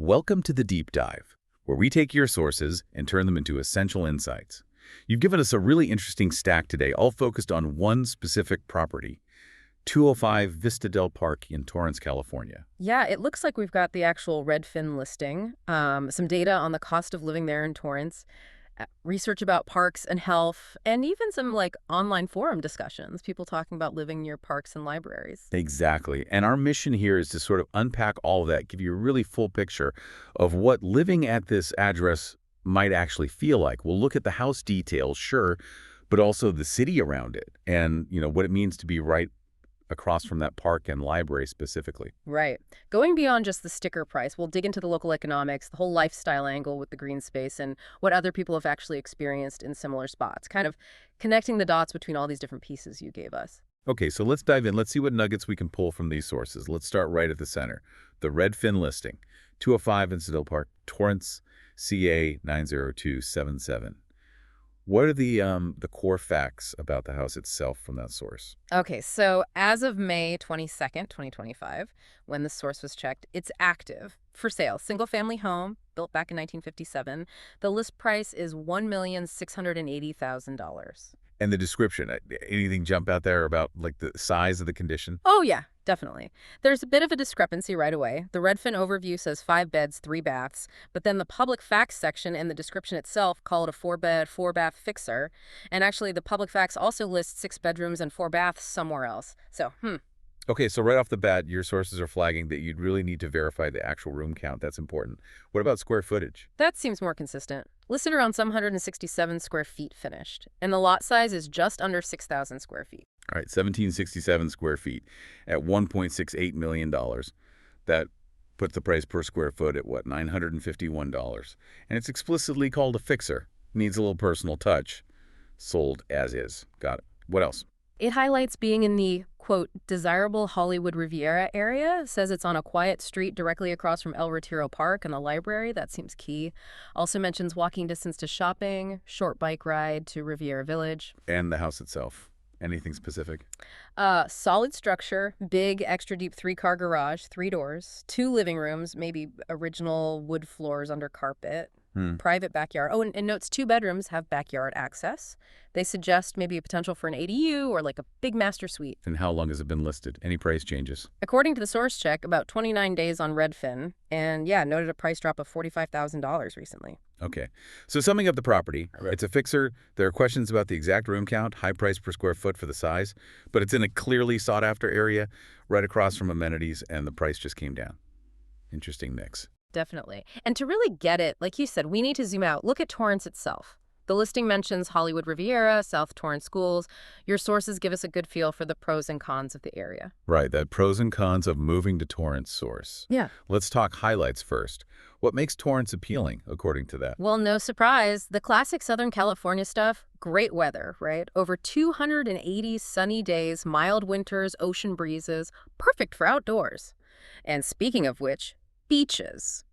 Welcome to the Deep Dive, where we take your sources and turn them into essential insights. You've given us a really interesting stack today, all focused on one specific property, 205 Vista del Parque in Torrance, California. Yeah, it looks like we've got the actual Redfin listing, some data on the cost of living there in Torrance, research about parks and health, and even some online forum discussions, people talking about living near parks and libraries. Exactly. And our mission here is to sort of unpack all of that, give you a really full picture of what living at this address might actually feel like. We'll look at the house details, sure, but also the city around it and, what it means to be right across from that park and library specifically. Right. Going beyond just the sticker price, we'll dig into the local economics, the whole lifestyle angle with the green space, and what other people have actually experienced in similar spots, kind of connecting the dots between all these different pieces you gave us. Okay, so let's dive in. Let's see what nuggets we can pull from these sources. Let's start right at the center. The Redfin listing, 205 Del Parque, Torrance, CA 90277. What are the core facts about the house itself from that source? Okay, so as of May 22nd, 2025, when the source was checked, it's active for sale. Single-family home, built back in 1957. The list price is $1,680,000. And the description, anything jump out there about the size of the condition? Oh, yeah, definitely. There's a bit of a discrepancy right away. The Redfin overview says 5 beds, 3 baths, but then the public facts section and the description itself call it a 4-bed, 4-bath fixer. And actually, the public facts also lists 6 bedrooms and 4 baths somewhere else. So, Okay, so right off the bat, your sources are flagging that you'd really need to verify the actual room count. That's important. What about square footage? that seems more consistent. Listed around some 167 square feet finished. And the lot size is just under 6,000 square feet. All right, 1,767 square feet at $1.68 million. That puts the price per square foot at, what, $951. And it's explicitly called a fixer. Needs a little personal touch. Sold as is. Got it. What else? It highlights being in the, quote, desirable Hollywood Riviera area. Says it's on a quiet street directly across from El Retiro Park and the library. That seems key. Also mentions walking distance to shopping, short bike ride to Riviera Village. And the house itself. Anything specific? Solid structure, big, extra deep 3-car garage, 3 doors, 2 living rooms, maybe original wood floors under carpet. Private backyard. Oh, and notes 2 bedrooms have backyard access. They suggest maybe a potential for an ADU or a big master suite. And how long has it been listed? Any price changes? According to the source check, about 29 days on Redfin, and yeah, noted a price drop of $45,000 recently. Okay. So summing up the property, it's a fixer. There are questions about the exact room count, high price per square foot for the size, but it's in a clearly sought-after area right across from amenities, and the price just came down. Interesting mix. Definitely. And to really get it, like you said, we need to zoom out. Look at Torrance itself. The listing mentions Hollywood Riviera, South Torrance schools. Your sources give us a good feel for the pros and cons of the area. Right, that pros and cons of moving to Torrance source. Yeah. Let's talk highlights first. What makes Torrance appealing, according to that? Well, no surprise. The classic Southern California stuff, great weather, right? Over 280 sunny days, mild winters, ocean breezes, perfect for outdoors. And speaking of which, beaches.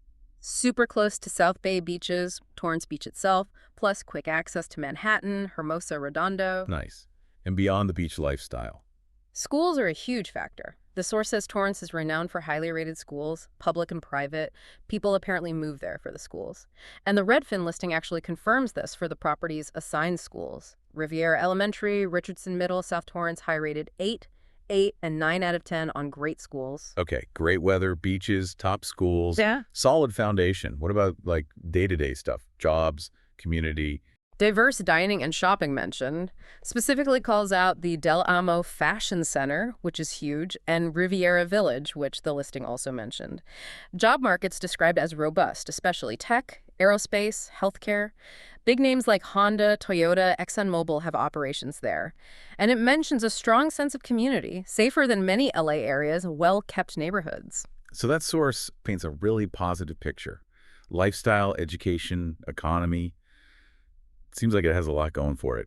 Super close to South Bay beaches, Torrance Beach itself, plus quick access to Manhattan, Hermosa Redondo. Nice. And beyond the beach lifestyle. Schools are a huge factor. The source says Torrance is renowned for highly rated schools, public and private. People apparently move there for the schools. And the Redfin listing actually confirms this for the property's assigned schools. Riviera Elementary, Richardson Middle, South Torrance, high-rated 8, and 9 out of 10 on great schools. Okay, great weather, beaches, top schools. Yeah. Solid foundation. What about day-to-day stuff? Jobs, community? Diverse dining and shopping mentioned. Specifically calls out the Del Amo Fashion Center, which is huge, and Riviera Village, which the listing also mentioned. Job markets described as robust, especially tech, aerospace, healthcare. Big names like Honda, Toyota, ExxonMobil have operations there. And it mentions a strong sense of community, safer than many LA areas, well-kept neighborhoods. So that source paints a really positive picture. Lifestyle, education, economy. Seems like it has a lot going for it.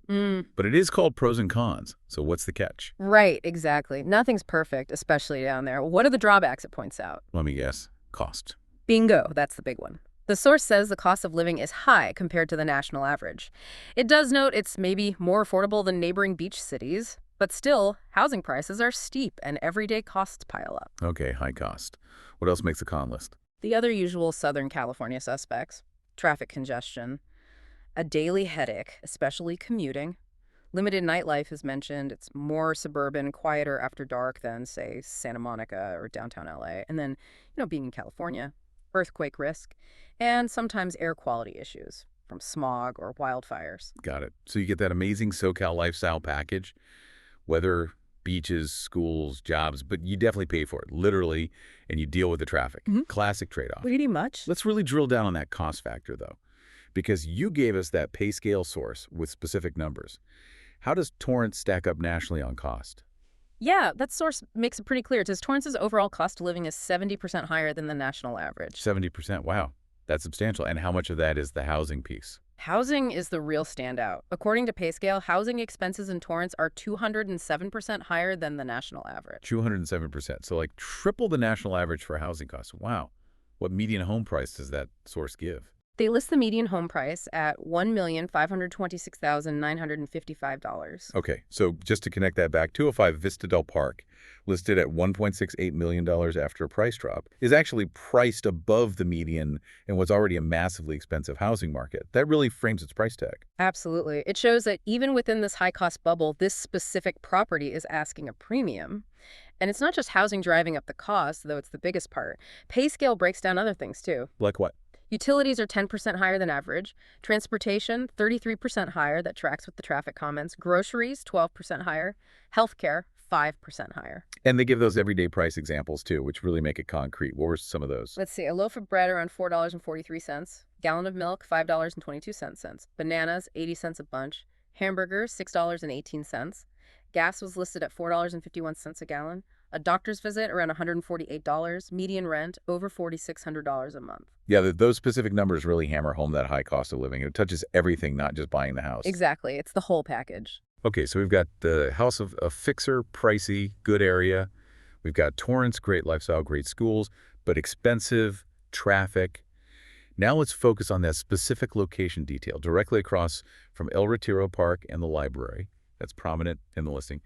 But it is called pros and cons. So what's the catch? Right, exactly. Nothing's perfect, especially down there. What are the drawbacks it points out? Let me guess. Cost. Bingo, that's the big one. The source says the cost of living is high compared to the national average. It does note it's maybe more affordable than neighboring beach cities, but still, housing prices are steep and everyday costs pile up. Okay, high cost. What else makes the con list? The other usual Southern California suspects: traffic congestion, a daily headache, especially commuting. Limited nightlife is mentioned. It's more suburban, quieter after dark than, say, Santa Monica or downtown LA. And then, being in California, earthquake risk, and sometimes air quality issues from smog or wildfires. Got it. So you get that amazing SoCal lifestyle package, weather, beaches, schools, jobs, but you definitely pay for it, literally, and you deal with the traffic. Classic trade-off. Pretty much. Let's really drill down on that cost factor, though, because you gave us that Payscale source with specific numbers. How does Torrance stack up nationally on cost? Yeah, that source makes it pretty clear. It says Torrance's overall cost of living is 70% higher than the national average. 70%. Wow. That's substantial. And how much of that is the housing piece? Housing is the real standout. According to Payscale, housing expenses in Torrance are 207% higher than the national average. 207%. So like triple the national average for housing costs. Wow. What median home price does that source give? They list the median home price at $1,526,955. Okay, so just to connect that back, 205 Vista del Parque, listed at $1.68 million after a price drop, is actually priced above the median in what's already a massively expensive housing market. That really frames its price tag. Absolutely. It shows that even within this high-cost bubble, this specific property is asking a premium. And it's not just housing driving up the cost, though it's the biggest part. Payscale breaks down other things, too. Like what? Utilities are 10% higher than average. Transportation, 33% higher. That tracks with the traffic comments. Groceries, 12% higher. Healthcare, 5% higher. And they give those everyday price examples, too, which really make it concrete. What were some of those? Let's see. A loaf of bread around $4.43. Gallon of milk, $5.22. Bananas, 80 cents a bunch. Hamburgers, $6.18. Gas was listed at $4.51 a gallon. A doctor's visit around $148. Median rent over $4,600 a month. Yeah, those specific numbers really hammer home that high cost of living. It touches everything, not just buying the house. Exactly. It's the whole package. Okay, so we've got the house of a fixer, pricey, good area. We've got Torrance, great lifestyle, great schools, but expensive, traffic. Now let's focus on that specific location detail directly across from El Retiro Park and the library. That's prominent in the listing.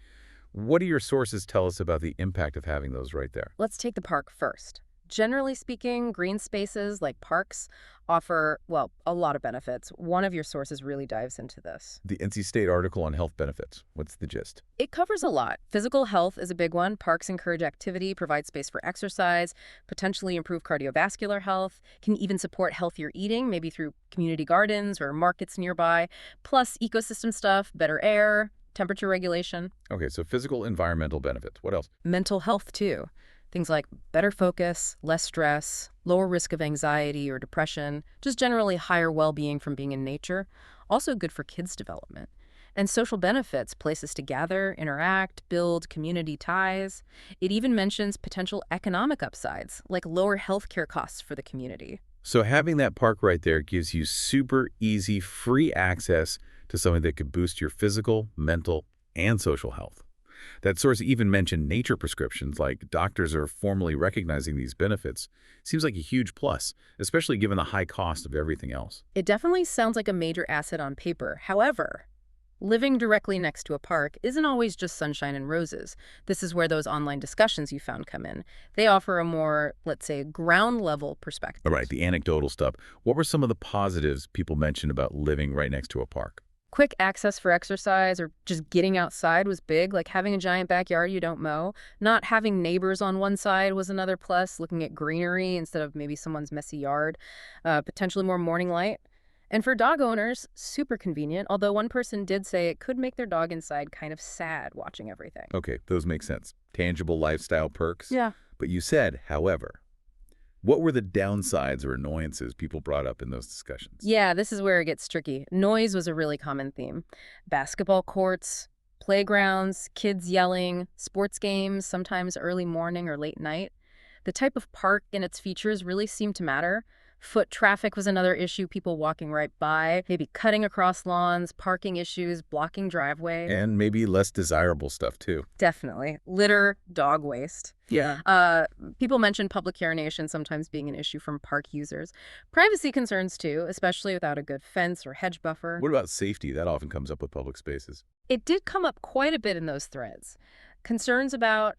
What do your sources tell us about the impact of having those right there? Let's take the park first. Generally speaking, green spaces like parks offer, well, a lot of benefits. One of your sources really dives into this. The NC State article on health benefits. What's the gist? It covers a lot. Physical health is a big one. Parks encourage activity, provide space for exercise, potentially improve cardiovascular health, can even support healthier eating, maybe through community gardens or markets nearby, plus ecosystem stuff, better air, temperature regulation. Okay, so physical, environmental benefits. What else? Mental health, too. Things like better focus, less stress, lower risk of anxiety or depression, just generally higher well-being from being in nature. Also good for kids' development. And social benefits, places to gather, interact, build community ties. It even mentions potential economic upsides, like lower healthcare costs for the community. So having that park right there gives you super easy, free access to something that could boost your physical, mental, and social health. That source even mentioned nature prescriptions, like doctors are formally recognizing these benefits. Seems like a huge plus, especially given the high cost of everything else. It definitely sounds like a major asset on paper. However, living directly next to a park isn't always just sunshine and roses. This is where those online discussions you found come in. They offer a more, let's say, ground-level perspective. All right, the anecdotal stuff. What were some of the positives people mentioned about living right next to a park? Quick access for exercise or just getting outside was big, like having a giant backyard you don't mow. Not having neighbors on one side was another plus, looking at greenery instead of maybe someone's messy yard. Potentially more morning light. And for dog owners, super convenient, although one person did say it could make their dog inside kind of sad watching everything. Okay, those make sense. Tangible lifestyle perks. Yeah. But you said, however. What were the downsides or annoyances people brought up in those discussions? Yeah, this is where it gets tricky. Noise was a really common theme. Basketball courts, playgrounds, kids yelling, sports games, sometimes early morning or late night. The type of park and its features really seemed to matter. Foot traffic was another issue, people walking right by, maybe cutting across lawns, parking issues, blocking driveway. And maybe less desirable stuff, too. Definitely. Litter, dog waste. Yeah. People mentioned public urination sometimes being an issue from park users. Privacy concerns, too, especially without a good fence or hedge buffer. What about safety? That often comes up with public spaces. It did come up quite a bit in those threads. Concerns about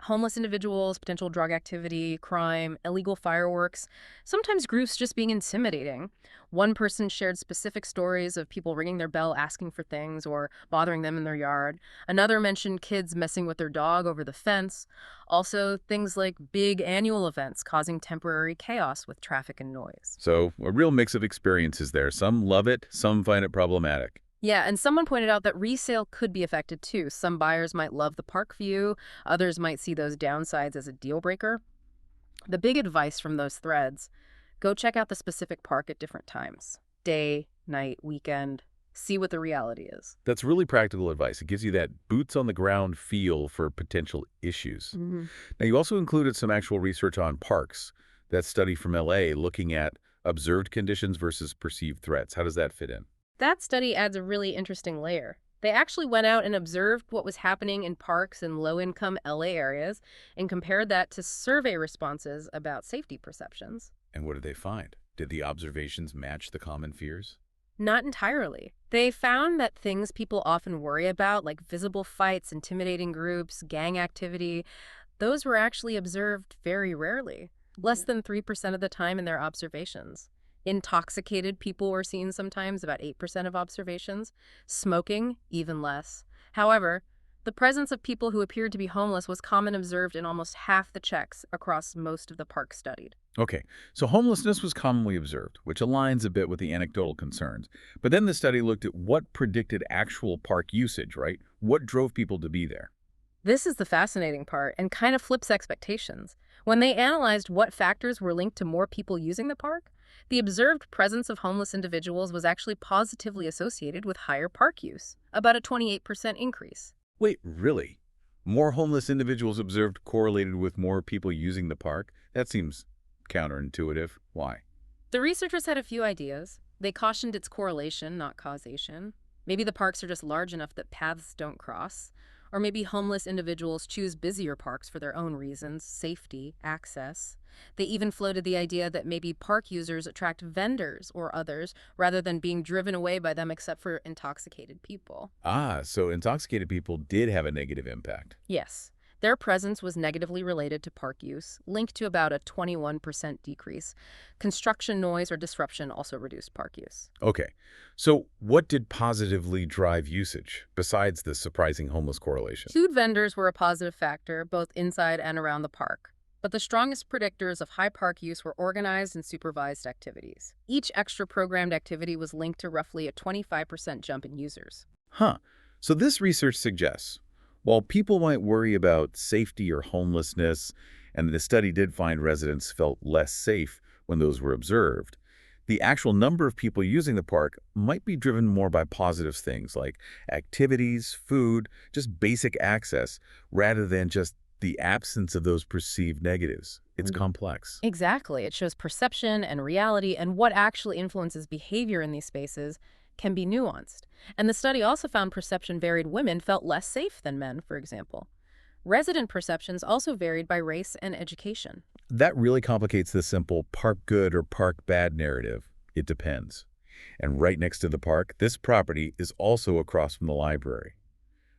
Homeless individuals, potential drug activity, crime, illegal fireworks, sometimes groups just being intimidating. One person shared specific stories of people ringing their bell asking for things or bothering them in their yard. Another mentioned kids messing with their dog over the fence. Also, things like big annual events causing temporary chaos with traffic and noise. So a real mix of experiences there. Some love it, some find it problematic. Yeah, and someone pointed out that resale could be affected too. Some buyers might love the park view, others might see those downsides as a deal breaker. The big advice from those threads: go check out the specific park at different times, day, night, weekend. See what the reality is. That's really practical advice. It gives you that boots on the ground feel for potential issues. Mhm. Now, you also included some actual research on parks. That study from LA looking at observed conditions versus perceived threats. How does that fit in? That study adds a really interesting layer. They actually went out and observed what was happening in parks in low-income LA areas and compared that to survey responses about safety perceptions. And what did they find? Did the observations match the common fears? Not entirely. They found that things people often worry about, like visible fights, intimidating groups, gang activity, those were actually observed very rarely, less than 3% of the time in their observations. Intoxicated people were seen sometimes, about 8% of observations. Smoking, even less. However, the presence of people who appeared to be homeless was common observed in almost half the checks across most of the parks studied. Okay, so homelessness was commonly observed, which aligns a bit with the anecdotal concerns. But then the study looked at what predicted actual park usage, right? What drove people to be there? This is the fascinating part and kind of flips expectations. When they analyzed what factors were linked to more people using the park, the observed presence of homeless individuals was actually positively associated with higher park use, about a 28% increase. Wait, really? More homeless individuals observed correlated with more people using the park? That seems counterintuitive. Why? The researchers had a few ideas. They cautioned it's correlation, not causation. Maybe the parks are just large enough that paths don't cross. Or maybe homeless individuals choose busier parks for their own reasons, safety, access. They even floated the idea that maybe park users attract vendors or others rather than being driven away by them except for intoxicated people. Ah, so intoxicated people did have a negative impact. Yes, their presence was negatively related to park use, linked to about a 21% decrease. Construction noise or disruption also reduced park use. Okay, so what did positively drive usage, besides the surprising homeless correlation? Food vendors were a positive factor, both inside and around the park. But the strongest predictors of high park use were organized and supervised activities. Each extra programmed activity was linked to roughly a 25% jump in users. Huh. So this research suggests, while people might worry about safety or homelessness, and the study did find residents felt less safe when those were observed, the actual number of people using the park might be driven more by positive things like activities, food, just basic access, rather than just the absence of those perceived negatives. It's complex. Exactly. It shows perception and reality, and what actually influences behavior in these spaces can be nuanced. And the study also found perception varied. Women felt less safe than men, for example. Resident perceptions also varied by race and education. That really complicates the simple park good or park bad narrative. It depends. And right next to the park, this property is also across from the library.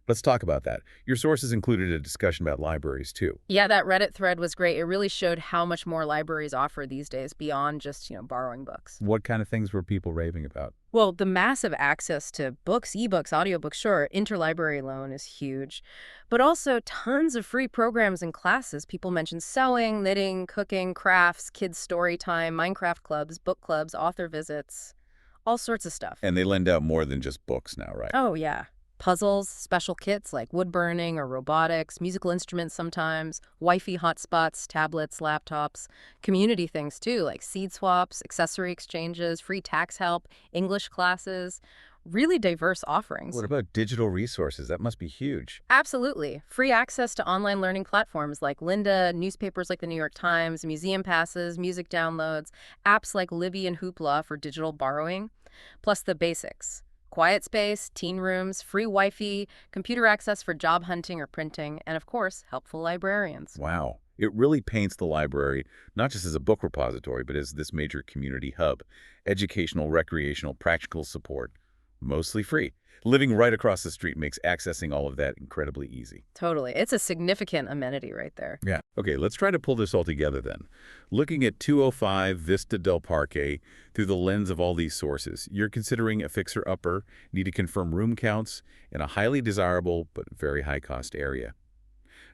Let's talk about that. Your sources included a discussion about libraries, too. Yeah, that Reddit thread was great. It really showed how much more libraries offer these days beyond just, borrowing books. What kind of things were people raving about? Well, the massive access to books, ebooks, audiobooks, sure, interlibrary loan is huge, but also tons of free programs and classes. People mentioned sewing, knitting, cooking, crafts, kids' story time, Minecraft clubs, book clubs, author visits, all sorts of stuff. And they lend out more than just books now, right? Oh, yeah. Puzzles, special kits like wood burning or robotics, musical instruments sometimes, Wi-Fi hotspots, tablets, laptops, community things too, like seed swaps, accessory exchanges, free tax help, English classes, really diverse offerings. What about digital resources? That must be huge. Absolutely. Free access to online learning platforms like Lynda, newspapers like the New York Times, museum passes, music downloads, apps like Libby and Hoopla for digital borrowing, plus the basics. Quiet space, teen rooms, free Wi-Fi, computer access for job hunting or printing, and of course, helpful librarians. Wow. It really paints the library not just as a book repository, but as this major community hub. Educational, recreational, practical support. Mostly free. Living right across the street makes accessing all of that incredibly easy. Totally. It's a significant amenity right there. Yeah. Okay, let's try to pull this all together then. Looking at 205 Vista del Parque through the lens of all these sources, you're considering a fixer-upper, need to confirm room counts in a highly desirable but very high-cost area.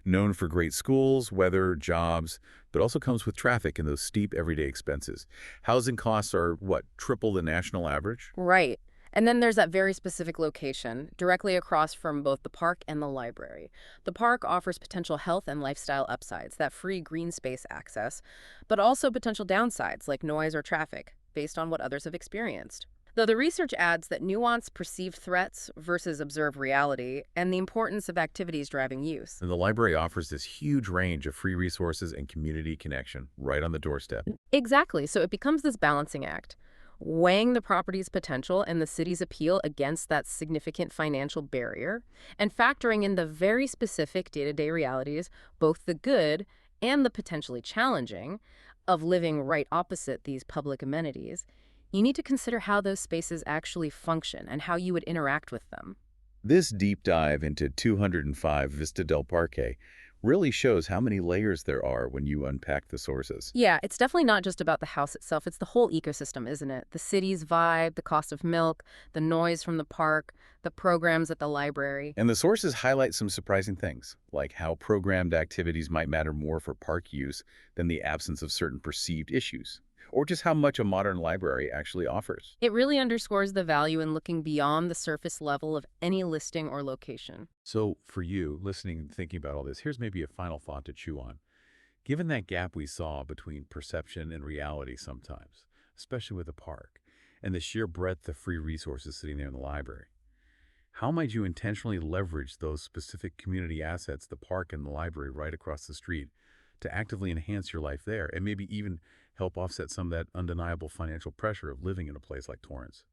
Known for great schools, weather, jobs, but also comes with traffic and those steep everyday expenses. Housing costs are, what, triple the national average? Right. And then there's that very specific location, directly across from both the park and the library. The park offers potential health and lifestyle upsides, that free green space access, but also potential downsides like noise or traffic, based on what others have experienced. Though the research adds that nuance perceived threats versus observed reality and the importance of activities driving use. And the library offers this huge range of free resources and community connection right on the doorstep. Exactly, so it becomes this balancing act, weighing the property's potential and the city's appeal against that significant financial barrier, and factoring in the very specific day-to-day realities, both the good and the potentially challenging, of living right opposite these public amenities. You need to consider how those spaces actually function and how you would interact with them. This deep dive into 205 Vista del Parque really shows how many layers there are when you unpack the sources. Yeah, it's definitely not just about the house itself. It's the whole ecosystem, isn't it? The city's vibe, the cost of milk, the noise from the park, the programs at the library. And the sources highlight some surprising things, like how programmed activities might matter more for park use than the absence of certain perceived issues, or just how much a modern library actually offers. It really underscores the value in looking beyond the surface level of any listing or location. So for you, listening and thinking about all this, here's maybe a final thought to chew on. Given that gap we saw between perception and reality sometimes, especially with the park, and the sheer breadth of free resources sitting there in the library, how might you intentionally leverage those specific community assets, the park and the library right across the street, to actively enhance your life there and maybe even help offset some of that undeniable financial pressure of living in a place like Torrance?